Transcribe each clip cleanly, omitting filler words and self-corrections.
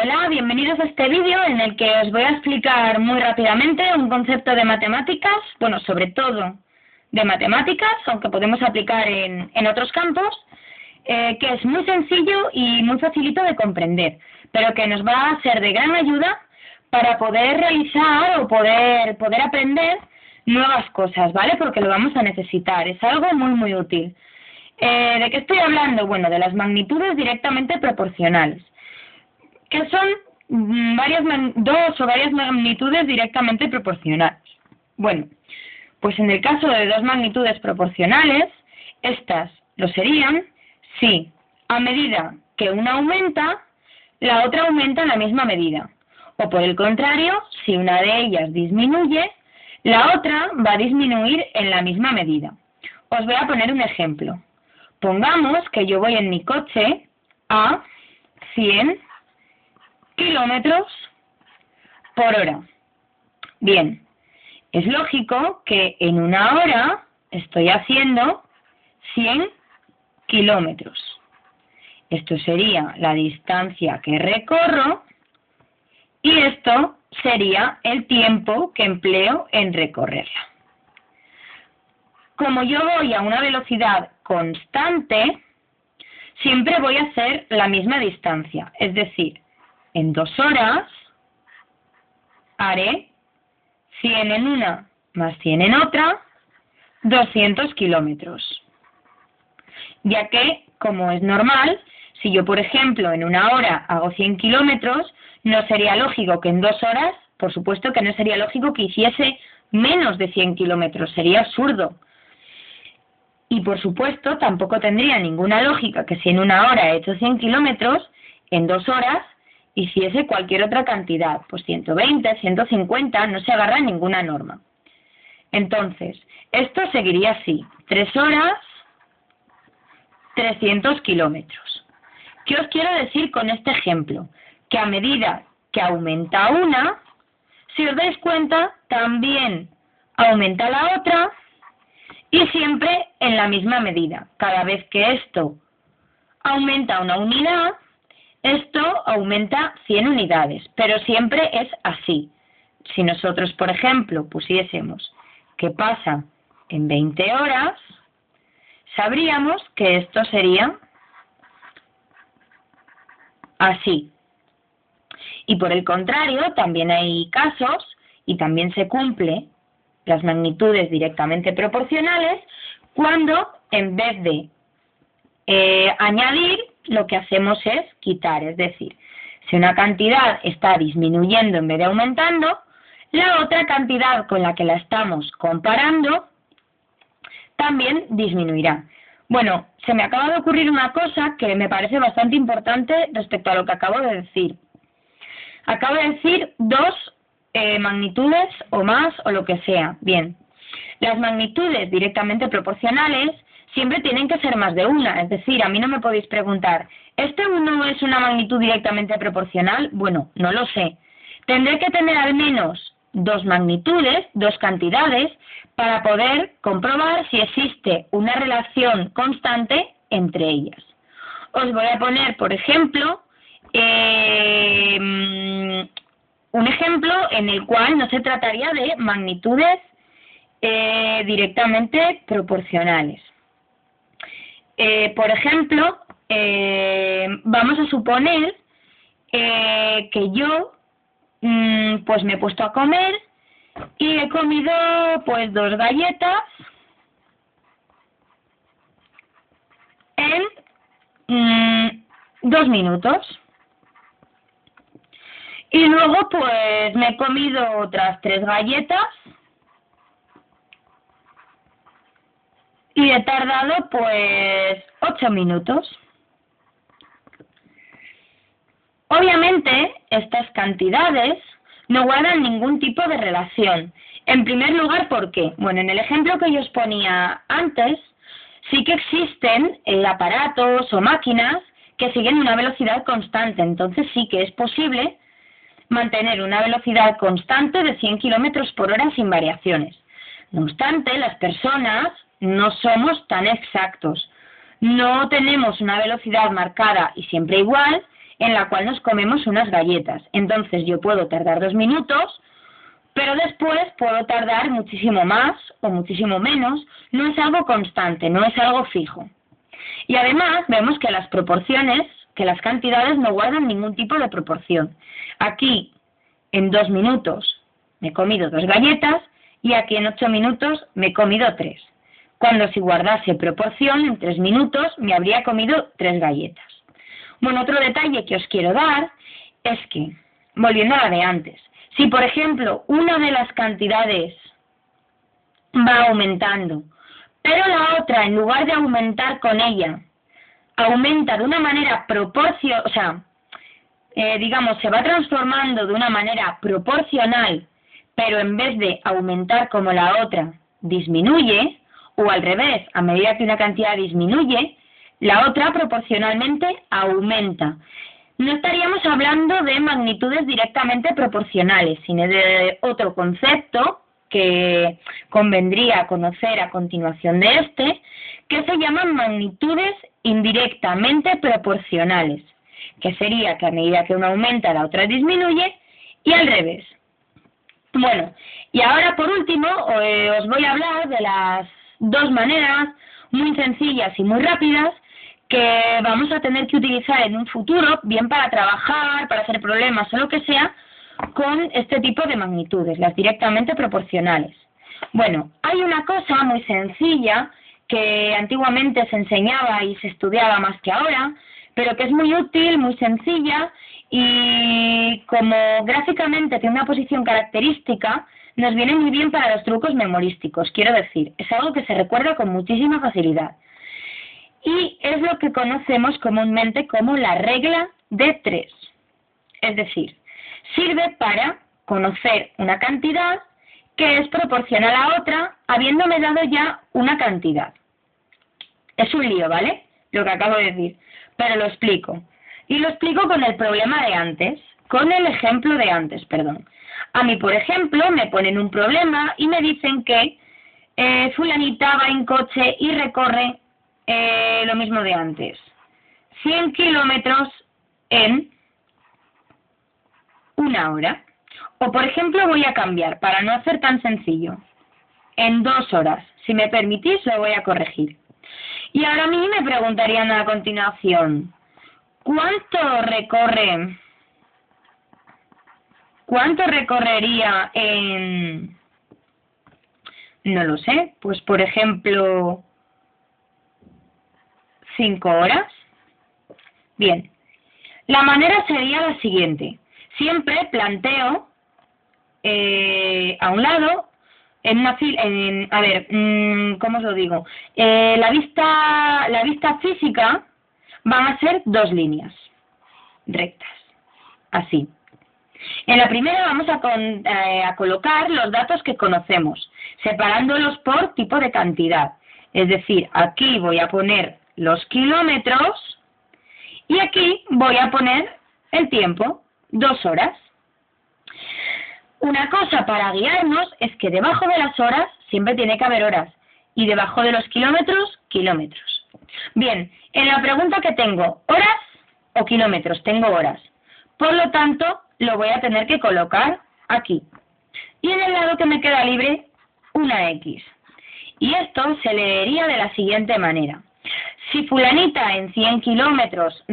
Hola, bienvenidos a este vídeo en el que os voy a explicar muy rápidamente un concepto de matemáticas, bueno, sobre todo de matemáticas, aunque podemos aplicar en otros campos, que es muy sencillo y muy facilito de comprender, pero que nos va a ser de gran ayuda para poder realizar o poder aprender nuevas cosas, ¿vale? Porque lo vamos a necesitar, es algo muy útil. ¿De qué estoy hablando? Bueno, de las magnitudes directamente proporcionales, que son dos o varias magnitudes directamente proporcionales. Bueno, pues en el caso de dos magnitudes proporcionales, estas lo serían si a medida que una aumenta, la otra aumenta en la misma medida. O por el contrario, si una de ellas disminuye, la otra va a disminuir en la misma medida. Os voy a poner un ejemplo. Pongamos que yo voy en mi coche a 100 kilómetros por hora. Bien, es lógico que en una hora estoy haciendo 100 kilómetros. Esto sería la distancia que recorro y esto sería el tiempo que empleo en recorrerla. Como yo voy a una velocidad constante, siempre voy a hacer la misma distancia, es decir, en 2 horas haré 100 en una más 100 en otra, 200 kilómetros. Ya que, como es normal, si yo, por ejemplo, en una hora hago 100 kilómetros, no sería lógico que en 2 horas, por supuesto que no sería lógico que hiciese menos de 100 kilómetros, sería absurdo. Y, por supuesto, tampoco tendría ninguna lógica que si en una hora he hecho 100 kilómetros, en 2 horas hiciese cualquier otra cantidad, pues 120, 150, no se agarra ninguna norma. Entonces, esto seguiría así, 3 horas, 300 kilómetros. ¿Qué os quiero decir con este ejemplo? Que a medida que aumenta una, si os dais cuenta, también aumenta la otra y siempre en la misma medida. Cada vez que esto aumenta una unidad, esto aumenta 100 unidades, pero siempre es así. Si nosotros, por ejemplo, pusiésemos que pasa en 20 horas, sabríamos que esto sería así. Y por el contrario, también hay casos, y también se cumple las magnitudes directamente proporcionales, cuando en vez de añadir, lo que hacemos es quitar, es decir, si una cantidad está disminuyendo en vez de aumentando, la otra cantidad con la que la estamos comparando también disminuirá. Bueno, se me acaba de ocurrir una cosa que me parece bastante importante respecto a lo que acabo de decir. Acabo de decir dos magnitudes o más o lo que sea. Bien, las magnitudes directamente proporcionales siempre tienen que ser más de una, es decir, a mí no me podéis preguntar, ¿este 1 es una magnitud directamente proporcional? Bueno, no lo sé. Tendré que tener al menos dos magnitudes, dos cantidades, para poder comprobar si existe una relación constante entre ellas. Os voy a poner, por ejemplo, un ejemplo en el cual no se trataría de magnitudes directamente proporcionales. Por ejemplo, vamos a suponer que yo pues me he puesto a comer y he comido pues 2 galletas en 2 minutos. Y luego pues me he comido otras 3 galletas y he tardado pues 8 minutos. Obviamente, estas cantidades no guardan ningún tipo de relación. En primer lugar, ¿por qué? Bueno, en el ejemplo que yo os ponía antes, sí que existen aparatos o máquinas que siguen una velocidad constante. Entonces sí que es posible mantener una velocidad constante de 100 kilómetros por hora sin variaciones. No obstante, las personas no somos tan exactos. No tenemos una velocidad marcada y siempre igual, en la cual nos comemos unas galletas. Entonces yo puedo tardar 2 minutos, pero después puedo tardar muchísimo más o muchísimo menos. No es algo constante, no es algo fijo. Y además vemos que las proporciones, que las cantidades no guardan ningún tipo de proporción. Aquí en 2 minutos me he comido 2 galletas y aquí en 8 minutos me he comido 3. Cuando si guardase proporción, en 3 minutos me habría comido 3 galletas. Bueno, otro detalle que os quiero dar es que, volviendo a la de antes, si por ejemplo una de las cantidades va aumentando, pero la otra, en lugar de aumentar con ella, aumenta de una manera digamos, se va transformando de una manera proporcional, pero en vez de aumentar como la otra, disminuye, o al revés, a medida que una cantidad disminuye, la otra proporcionalmente aumenta. No estaríamos hablando de magnitudes directamente proporcionales, sino de otro concepto que convendría conocer a continuación de este, que se llaman magnitudes indirectamente proporcionales, que sería que a medida que una aumenta, la otra disminuye, y al revés. Bueno, y ahora por último os voy a hablar de las 2 maneras muy sencillas y muy rápidas que vamos a tener que utilizar en un futuro, bien para trabajar, para hacer problemas o lo que sea, con este tipo de magnitudes, las directamente proporcionales. Bueno, hay una cosa muy sencilla que antiguamente se enseñaba y se estudiaba más que ahora, pero que es muy útil, muy sencilla, y como gráficamente tiene una posición característica, nos viene muy bien para los trucos memorísticos. Quiero decir, es algo que se recuerda con muchísima facilidad. Y es lo que conocemos comúnmente como la regla de 3. Es decir, sirve para conocer una cantidad que es proporcional a otra, habiéndome dado ya una cantidad. Es un lío, ¿vale? Lo que acabo de decir. Pero lo explico. Y lo explico con el problema de antes, con el ejemplo de antes, perdón. A mí, por ejemplo, me ponen un problema y me dicen que fulanita va en coche y recorre lo mismo de antes. 100 kilómetros en 1 hora. O, por ejemplo, voy a cambiar, para no hacer tan sencillo, en 2 horas. Si me permitís, lo voy a corregir. Y ahora a mí me preguntarían a continuación, ¿cuánto recorrería en, no lo sé, pues por ejemplo, 5 horas? Bien, la manera sería la siguiente. Siempre planteo a un lado, en una fila, ¿cómo os lo digo? La vista física van a ser 2 líneas rectas, así. En la primera vamos a colocar los datos que conocemos, separándolos por tipo de cantidad. Es decir, aquí voy a poner los kilómetros y aquí voy a poner el tiempo, 2 horas. Una cosa para guiarnos es que debajo de las horas siempre tiene que haber horas y debajo de los kilómetros, kilómetros. Bien, en la pregunta que tengo, ¿horas o kilómetros? Tengo horas. Por lo tanto, lo voy a tener que colocar aquí. Y en el lado que me queda libre, una X. Y esto se leería de la siguiente manera. Si fulanita en 100 kilómetros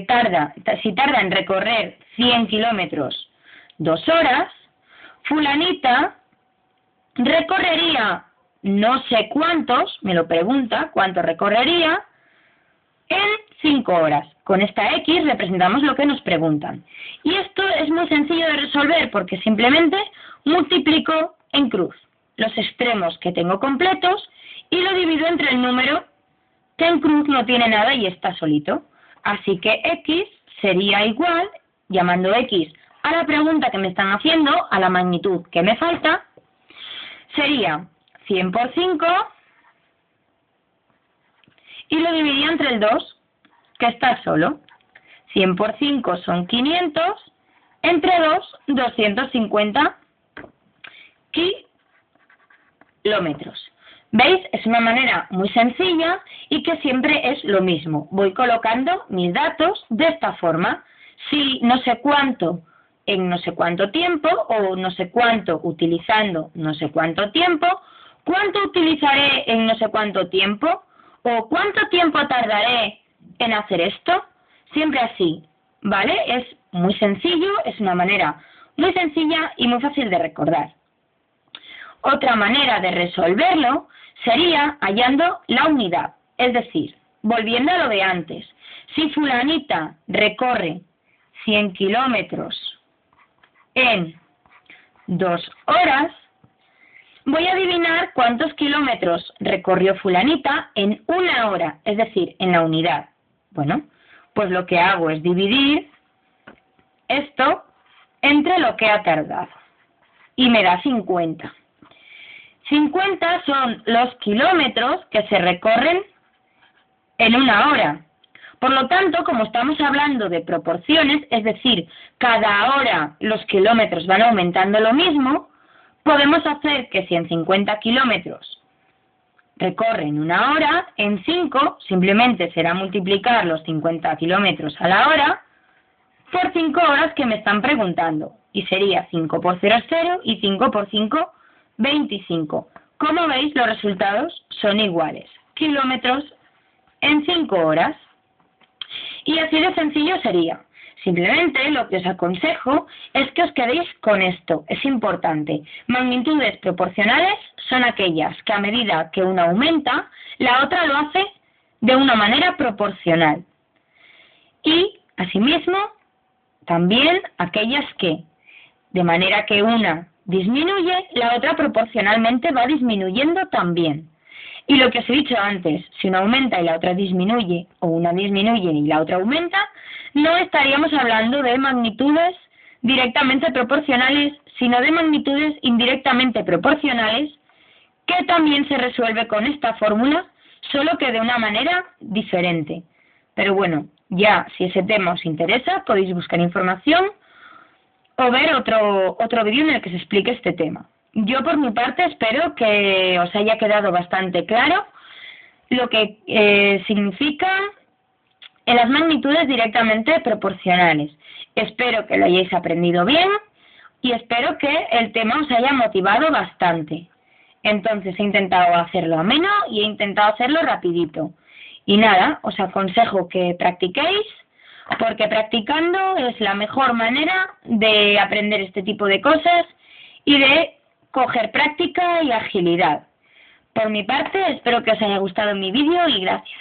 tarda en recorrer 100 kilómetros 2 horas, fulanita recorrería no sé cuántos, me lo pregunta, cuánto recorrería, en 5 horas. Con esta X representamos lo que nos preguntan. Y esto es muy sencillo de resolver porque simplemente multiplico en cruz los extremos que tengo completos y lo divido entre el número que en cruz no tiene nada y está solito. Así que X sería igual, llamando X a la pregunta que me están haciendo, a la magnitud que me falta, sería 100 por 5 y lo dividiría entre el 2, que está solo. 100 por 5 son 500, entre 2, 250 kilómetros. ¿Veis? Es una manera muy sencilla y que siempre es lo mismo. Voy colocando mis datos de esta forma. Si no sé cuánto en no sé cuánto tiempo o no sé cuánto utilizando no sé cuánto tiempo, cuánto utilizaré en no sé cuánto tiempo o cuánto tiempo tardaré en hacer esto, siempre así, ¿vale? Es muy sencillo, es una manera muy sencilla y muy fácil de recordar. Otra manera de resolverlo sería hallando la unidad, es decir, volviendo a lo de antes. Si fulanita recorre 100 kilómetros en 2 horas, voy a adivinar cuántos kilómetros recorrió fulanita en 1 hora, es decir, en la unidad. Bueno, pues lo que hago es dividir esto entre lo que ha tardado y me da 50. 50 son los kilómetros que se recorren en 1 hora. Por lo tanto, como estamos hablando de proporciones, es decir, cada hora los kilómetros van aumentando lo mismo, podemos hacer que si en 50 kilómetros recorren 1 hora, en 5 simplemente será multiplicar los 50 kilómetros a la hora por 5 horas que me están preguntando. Y sería 5 por 0 es 0 y 5 por 5, 25. Como veis, los resultados son iguales. Kilómetros en 5 horas. Y así de sencillo sería. Simplemente lo que os aconsejo es que os quedéis con esto. Es importante. Magnitudes proporcionales son aquellas que a medida que una aumenta, la otra lo hace de una manera proporcional. Y, asimismo, también aquellas que, de manera que una disminuye, la otra proporcionalmente va disminuyendo también. Y lo que os he dicho antes, si una aumenta y la otra disminuye, o una disminuye y la otra aumenta, no estaríamos hablando de magnitudes directamente proporcionales, sino de magnitudes indirectamente proporcionales, que también se resuelve con esta fórmula, solo que de una manera diferente. Pero bueno, ya si ese tema os interesa, podéis buscar información o ver otro vídeo en el que se explique este tema. Yo por mi parte espero que os haya quedado bastante claro lo que significan las magnitudes directamente proporcionales. Espero que lo hayáis aprendido bien y espero que el tema os haya motivado bastante. Entonces he intentado hacerlo ameno y he intentado hacerlo rapidito. Y nada, os aconsejo que practiquéis, porque practicando es la mejor manera de aprender este tipo de cosas y de coger práctica y agilidad. Por mi parte, espero que os haya gustado mi vídeo y gracias.